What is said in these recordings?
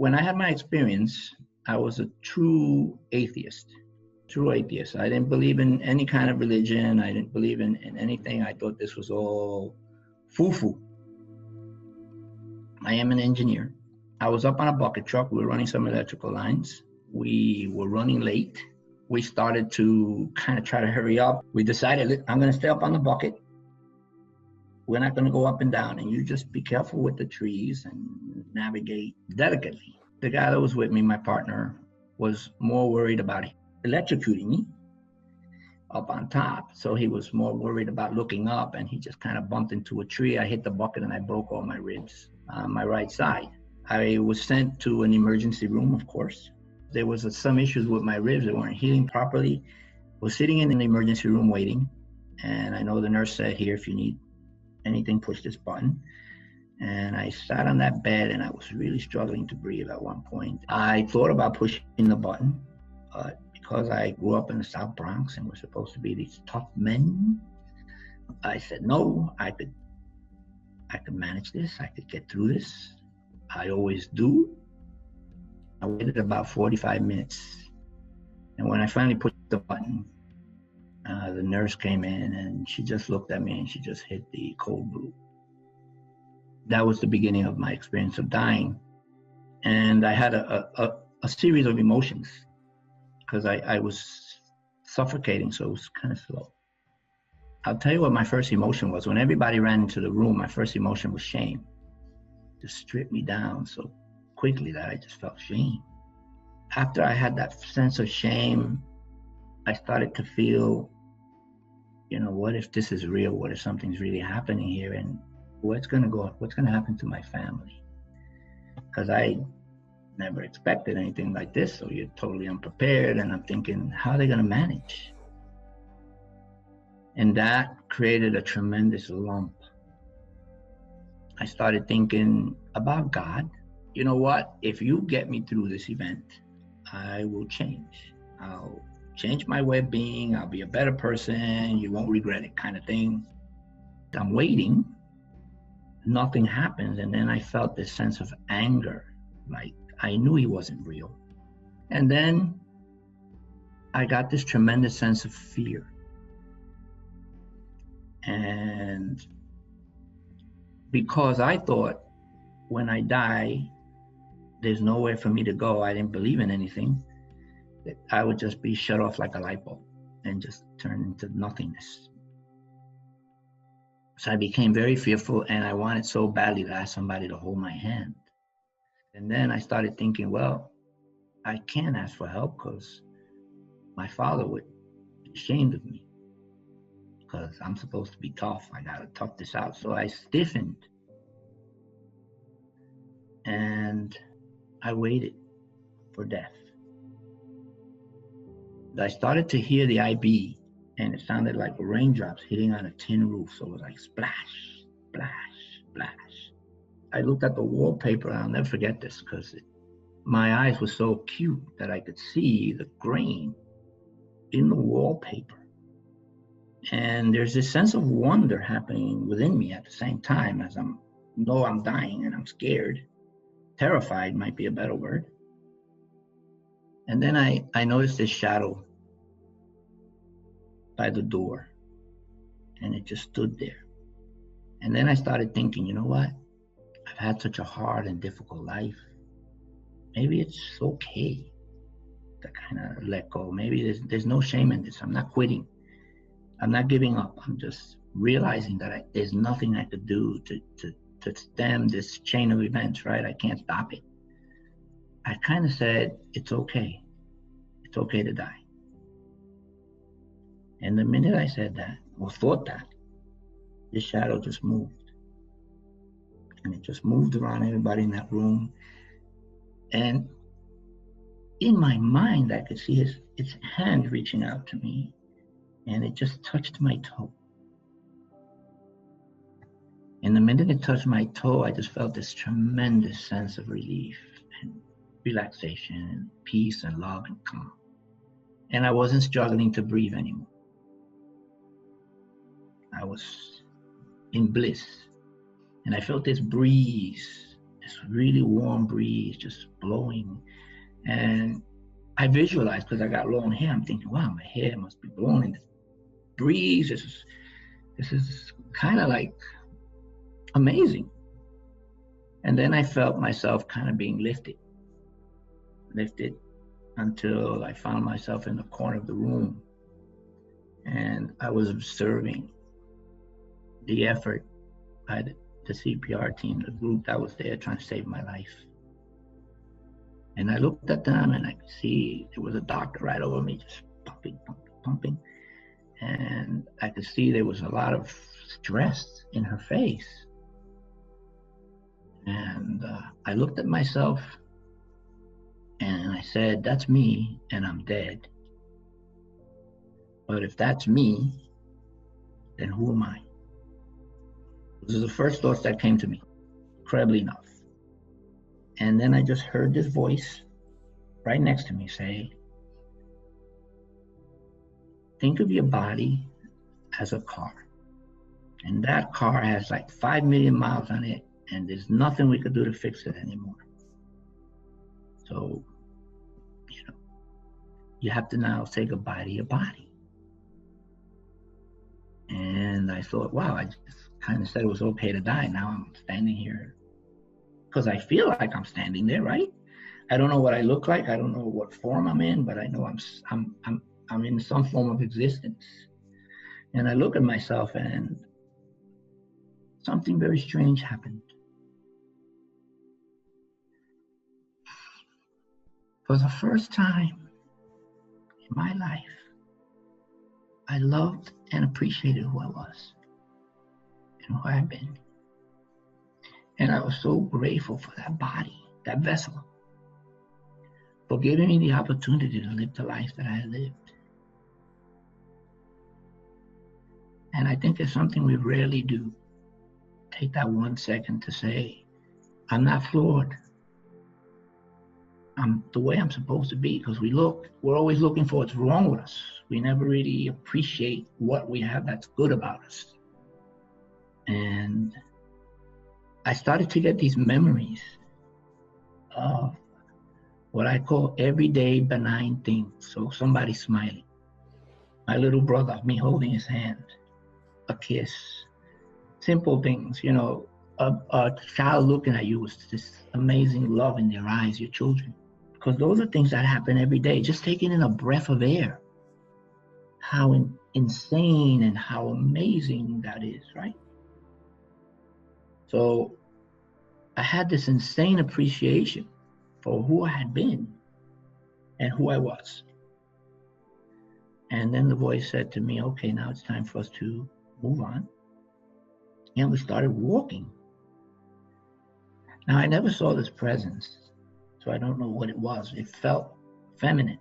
When I had my experience, I was a true atheist. I didn't believe in any kind of religion. I didn't believe in anything. I thought this was all foo-foo. I am an engineer. I was up on a bucket truck. We were running some electrical lines. We were running late. We started to kind of try to hurry up. We decided, I'm going to stay up on the bucket. We're not going to go up and down. And you just be careful with the trees and navigate delicately. The guy that was with me, my partner, was more worried about electrocuting me up on top. So he was more worried about looking up, and he just kind of bumped into a tree. I hit the bucket and I broke all my ribs on my right side. I was sent to an emergency room, of course. There was some issues with my ribs. They weren't healing properly. I was sitting in the emergency room waiting. And I know the nurse said, here, if you need anything, push this button. And I sat on that bed and I was really struggling to breathe at one point. I thought about pushing the button, but because I grew up in the South Bronx and we're supposed to be these tough men, I said, no, I could manage this. I could get through this. I always do. I waited about 45 minutes. And when I finally pushed the button, the nurse came in and she just looked at me and she just hit the cold blue. That was the beginning of my experience of dying. And I had a series of emotions because I was suffocating, so it was kind of slow. I'll tell you what my first emotion was. When everybody ran into the room, my first emotion was shame. Just stripped me down so quickly that I just felt shame. After I had that sense of shame, I started to feel, what if this is real? What if something's really happening here? And what's going to happen to my family? Because I never expected anything like this. So you're totally unprepared. And I'm thinking, how are they going to manage? And that created a tremendous lump. I started thinking about God. You know what? If you get me through this event, I will change. I'll change my way of being. I'll be a better person. You won't regret it, kind of thing. I'm waiting. Nothing happens. And then I felt this sense of anger. Like I knew he wasn't real. And then I got this tremendous sense of fear. And because I thought when I die, there's nowhere for me to go. I didn't believe in anything. That I would just be shut off like a light bulb and just turn into nothingness. So I became very fearful, and I wanted so badly to ask somebody to hold my hand. And then I started thinking, well, I can't ask for help because my father would be ashamed of me because I'm supposed to be tough. I gotta tough this out. So I stiffened and I waited for death. I started to hear the IB, and it sounded like raindrops hitting on a tin roof. So it was like splash, splash, splash. I looked at the wallpaper, and I'll never forget this because my eyes were so acute that I could see the grain in the wallpaper. And there's this sense of wonder happening within me at the same time as I'm dying and I'm scared. Terrified might be a better word. And then I noticed this shadow by the door, and it just stood there. And then I started thinking, you know what? I've had such a hard and difficult life. Maybe it's okay to kind of let go. Maybe there's no shame in this. I'm not quitting. I'm not giving up. I'm just realizing that there's nothing I could do to stem this chain of events, right? I can't stop it. I kind of said, it's okay. It's okay to die. And the minute I said that, or thought that, this shadow just moved. And it just moved around everybody in that room. And in my mind, I could see its hand reaching out to me, and it just touched my toe. And the minute it touched my toe, I just felt this tremendous sense of relief and relaxation and peace and love and calm. And I wasn't struggling to breathe anymore. I was in bliss. And I felt this breeze, this this really warm breeze just blowing. And I visualized, because I got long hair, I'm thinking, wow, my hair must be blowing in this breeze. This is kind of like amazing. And then I felt myself kind of being lifted until I found myself in the corner of the room. And I was observing the effort by the CPR team, the group that was there trying to save my life. And I looked at them and I could see there was a doctor right over me, just pumping. And I could see there was a lot of stress in her face. And I looked at myself and I said, that's me and I'm dead. But if that's me, then who am I? Those are the first thoughts that came to me, incredibly enough. And then I just heard this voice right next to me say, think of your body as a car. And that car has like 5 million miles on it, and there's nothing we could do to fix it anymore. So, you have to now say goodbye to your body. And I thought, wow, I just kind of said it was okay to die. Now I'm standing here because I feel like I'm standing there, right? I don't know what I look like. I don't know what form I'm in, but I know I'm in some form of existence. And I look at myself and something very strange happened. For the first time in my life, I loved and appreciated who I was and who I had been. And I was so grateful for that body, that vessel, for giving me the opportunity to live the life that I lived. And I think it's something we rarely do. Take that 1 second to say, I'm not flawed. I'm the way I'm supposed to be, because we're always looking for what's wrong with us. We never really appreciate what we have that's good about us. And I started to get these memories of what I call everyday benign things. So somebody smiling, my little brother, me holding his hand, a kiss, simple things, a child looking at you with this amazing love in their eyes, your children. Because those are things that happen every day. Just taking in a breath of air. How insane and how amazing that is, right? So I had this insane appreciation for who I had been and who I was. And then the voice said to me, okay, now it's time for us to move on. And we started walking. Now, I never saw this presence, so I don't know what it was. It felt feminine.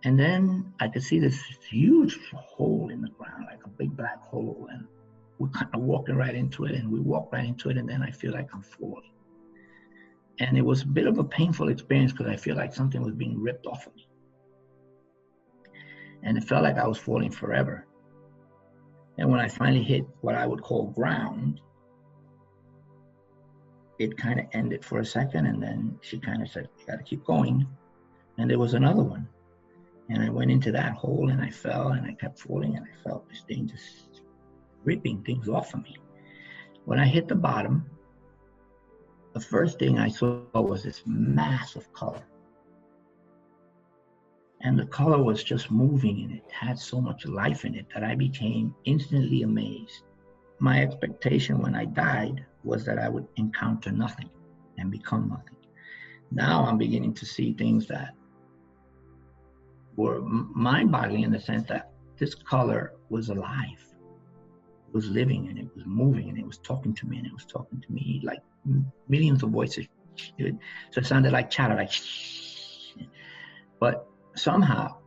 And then I could see this huge hole in the ground, like a big black hole. And we're kind of walking right into it, and we walk right into it, and then I feel like I'm falling. And it was a bit of a painful experience because I feel like something was being ripped off of me. And it felt like I was falling forever. And when I finally hit what I would call ground, it kind of ended for a second, and then she kind of said, you got to keep going. And there was another one. And I went into that hole, and I fell, and I kept falling, and I felt this thing just ripping things off of me. When I hit the bottom, the first thing I saw was this mass of color. And the color was just moving, and it had so much life in it that I became instantly amazed. My expectation when I died was that I would encounter nothing and become nothing. Now I'm beginning to see things that were mind-boggling in the sense that this color was alive. It was living, and it was moving, and it was talking to me, and it was talking to me like millions of voices. So it sounded like chatter, like but somehow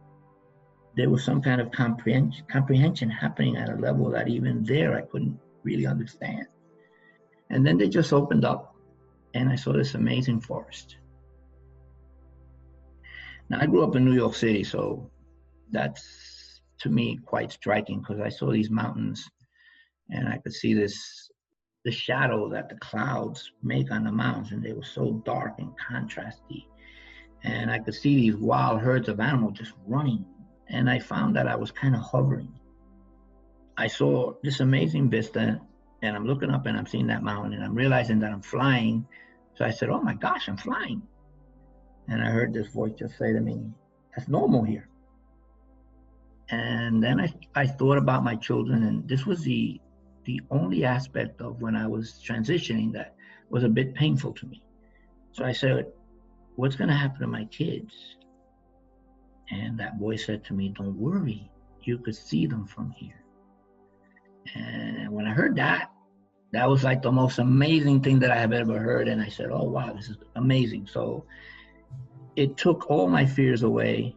there was some kind of comprehension happening at a level that even there I couldn't really understand. And then they just opened up, and I saw this amazing forest. Now, I grew up in New York City, so that's, to me, quite striking, because I saw these mountains, and I could see this the shadow that the clouds make on the mountains, and they were so dark and contrasty. And I could see these wild herds of animals just running. And I found that I was kind of hovering. I saw this amazing vista, and I'm looking up and I'm seeing that mountain, and I'm realizing that I'm flying. So I said, oh my gosh, I'm flying. And I heard this voice just say to me, that's normal here. And then I thought about my children, and this was the only aspect of when I was transitioning that was a bit painful to me. So I said, what's going to happen to my kids? And that voice said to me, don't worry, you could see them from here. And when I heard that, that was like the most amazing thing that I have ever heard. And I said, oh, wow, this is amazing. So it took all my fears away.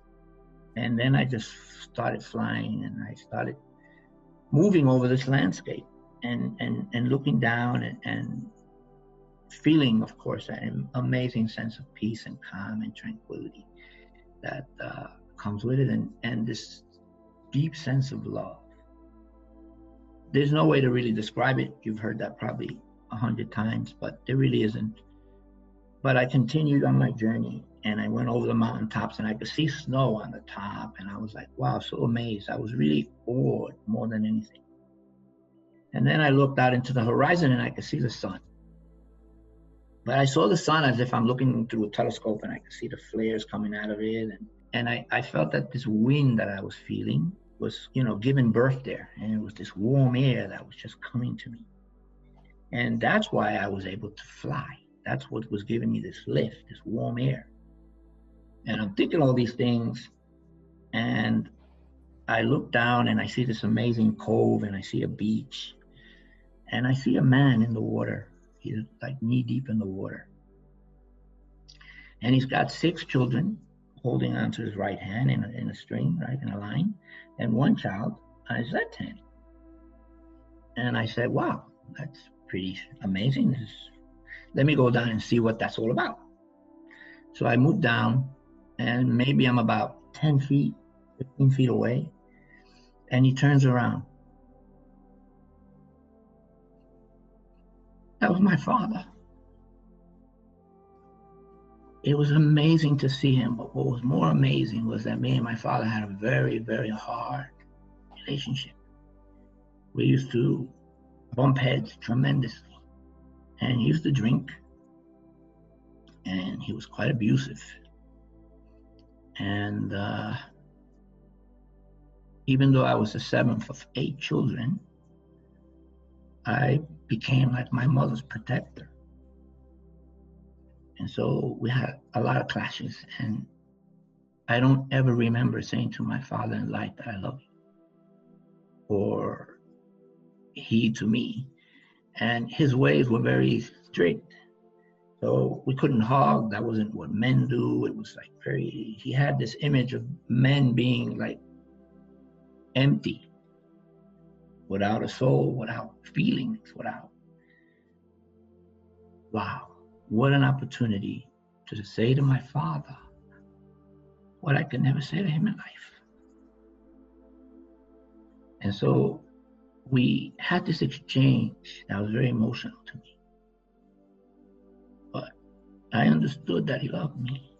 And then I just started flying, and I started moving over this landscape and looking down and feeling, of course, an amazing sense of peace and calm and tranquility that comes with it, and this deep sense of love. There's no way to really describe it. You've heard that probably 100 times, but there really isn't. But I continued on my journey, and I went over the mountaintops, and I could see snow on the top, and I was like, wow, so amazed. I was really awed more than anything. And then I looked out into the horizon, and I could see the sun. But I saw the sun as if I'm looking through a telescope, and I could see the flares coming out of it. And I felt that this wind that I was feeling was, giving birth there. And it was this warm air that was just coming to me. And that's why I was able to fly. That's what was giving me this lift, this warm air. And I'm thinking all these things, and I look down and I see this amazing cove, and I see a beach, and I see a man in the water. He's like knee deep in the water. And he's got 6 children holding onto his right hand in a string, right, in a line, and 1 child on his left hand. And I said, wow, that's pretty amazing. Let me go down and see what that's all about. So I moved down, and maybe I'm about 10 feet, 15 feet away, and he turns around. That was my father. It was amazing to see him, but what was more amazing was that me and my father had a very, very hard relationship. We used to bump heads tremendously. And he used to drink, and he was quite abusive. And even though I was the 7th of 8 children, I became like my mother's protector. And so we had a lot of clashes, and I don't ever remember saying to my father in life that I love you, or he to me. And his ways were very strict. So we couldn't hug. That wasn't what men do. It was like he had this image of men being like empty, without a soul, without feelings, wow, what an opportunity to say to my father what I could never say to him in life. And so we had this exchange that was very emotional to me. But I understood that he loved me.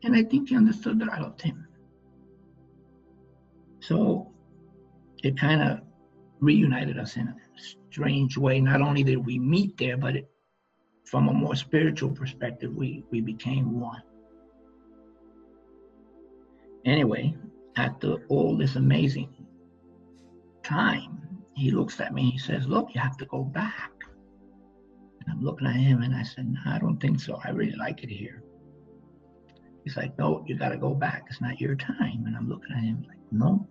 And I think he understood that I loved him. So it kind of reunited us in a strange way. Not only did we meet there, but from a more spiritual perspective, we became one. Anyway, after all this amazing time, he looks at me, he says, look, you have to go back. And I'm looking at him, and I said, no, I don't think so. I really like it here. He's like, no, you got to go back. It's not your time. And I'm looking at him like, no,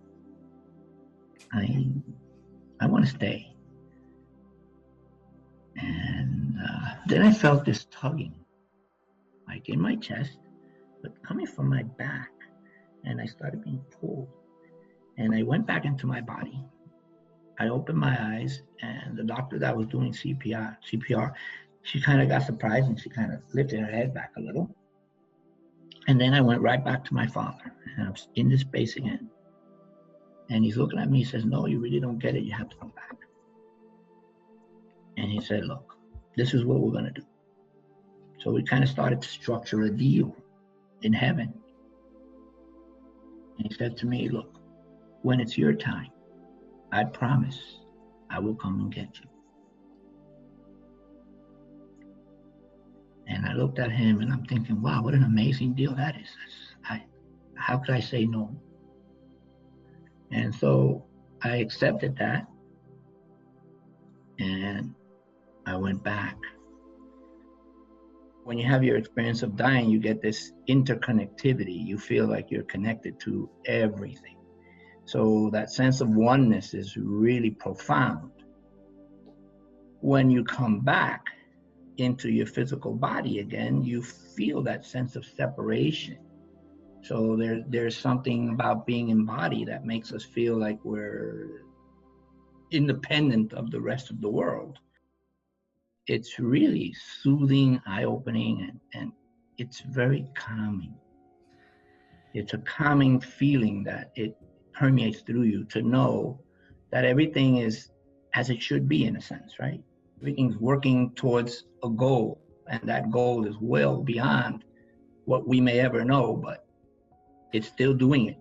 I want to stay. And then I felt this tugging, like in my chest, but coming from my back. And I started being pulled. And I went back into my body. I opened my eyes, and the doctor that was doing CPR, she kind of got surprised, and she kind of lifted her head back a little. And then I went right back to my father, and I was in this space again. And he's looking at me, he says, no, you really don't get it, you have to come back. And he said, look, this is what we're gonna do. So we kind of started to structure a deal in heaven. And he said to me, look, when it's your time, I promise I will come and get you. And I looked at him and I'm thinking, wow, what an amazing deal that is. How could I say no? And so I accepted that and I went back. When you have your experience of dying, you get this interconnectivity. You feel like you're connected to everything. So that sense of oneness is really profound. When you come back into your physical body again, you feel that sense of separation. So there's something about being in body that makes us feel like we're independent of the rest of the world. It's really soothing, eye-opening, and it's very calming. It's a calming feeling that it permeates through you to know that everything is as it should be, in a sense, right? Everything's working towards a goal, and that goal is well beyond what we may ever know, but it's still doing it.